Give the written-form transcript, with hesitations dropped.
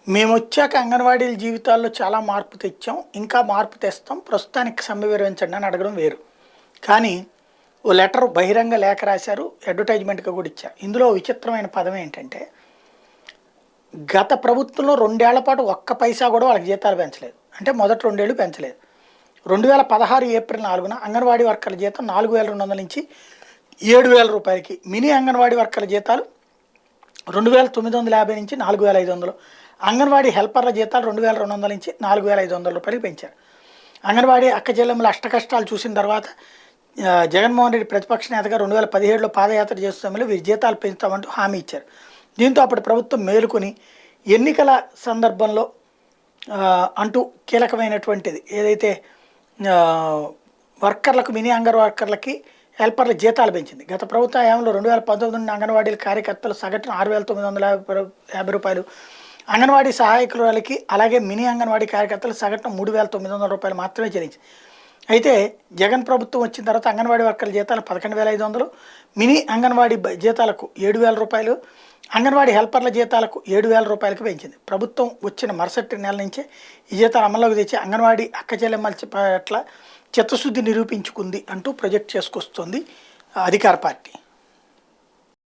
మేమొచ్చాక అంగన్వాడీల జీవితాల్లో చాలా మార్పు తెచ్చాం. ఇంకా మార్పు తెస్తాం. ప్రస్తుతానికి సమ్మె విరమించండి అని అడగడం వేరు. కానీ ఓ లెటర్ బహిరంగ లేఖ రాశారు. అడ్వర్టైజ్మెంట్‌గా కూడా ఇచ్చారు. ఇందులో విచిత్రమైన పదం ఏంటంటే, గత ప్రభుత్వంలో 2 ఏళ్ల పాటు ఒక్క పైసా కూడా వాళ్ళకి జీతాలు పెంచలేదు. అంటే మొదటి 2 ఏళ్ళు పెంచలేదు. 2016 ఏప్రిల్ 4న అంగన్వాడీ వర్కర్ల జీతం 4,200 నుంచి 7,000 రూపాయలకి, మినీ అంగన్వాడీ వర్కర్ల జీతాలు 2,950 నుంచి 4,500, అంగన్వాడీ హెల్పర్ల జీతాలు 2,200 నుంచి 4,500 రూపాయలకి పెంచారు. అంగన్వాడీ అక్క చెల్లెమ్మల అష్టకష్టాలు చూసిన తర్వాత జగన్మోహన్ రెడ్డి ప్రతిపక్ష నేతగా 2017లో పాదయాత్ర చేస్తున్న సమయంలో వీరి జీతాలు పెంచుతామంటూ హామీ ఇచ్చారు. దీంతో అప్పుడు ప్రభుత్వం మేలుకొని ఎన్నికల సందర్భంలో అంటూ కీలకమైనటువంటిది ఏదైతే వర్కర్లకు, మినీ వర్కర్లకి, హెల్పర్ల జీతాలు పెంచింది. గత ప్రభుత్వ హయాంలో 2019 నుండి అంగన్వాడీల కార్యకర్తలు సగటున 6,950 రూపాయలు, అంగన్వాడీ సహాయకురాలకి అలాగే మినీ అంగన్వాడీ కార్యకర్తలు సగటున 3,900 రూపాయలు మాత్రమే చెల్లించింది. అయితే జగన్ ప్రభుత్వం వచ్చిన తర్వాత అంగన్వాడీ వర్కర్ల జీతాలు 11,500, మినీ అంగన్వాడీ జీతాలకు 7,000 రూపాయలు, అంగన్వాడీ హెల్పర్ల జీతాలకు 7,000 రూపాయలకు పెంచింది. ప్రభుత్వం వచ్చిన మరుసటి నెల నుంచే ఈ జీతాలు అమల్లోకి తెచ్చి అంగన్వాడీ అక్క చెల్లెమ్మల పట్ల చిత్తశుద్ధి నిరూపించుకుంది అంటూ ప్రొజెక్ట్ చేసుకొస్తుంది అధికార పార్టీ.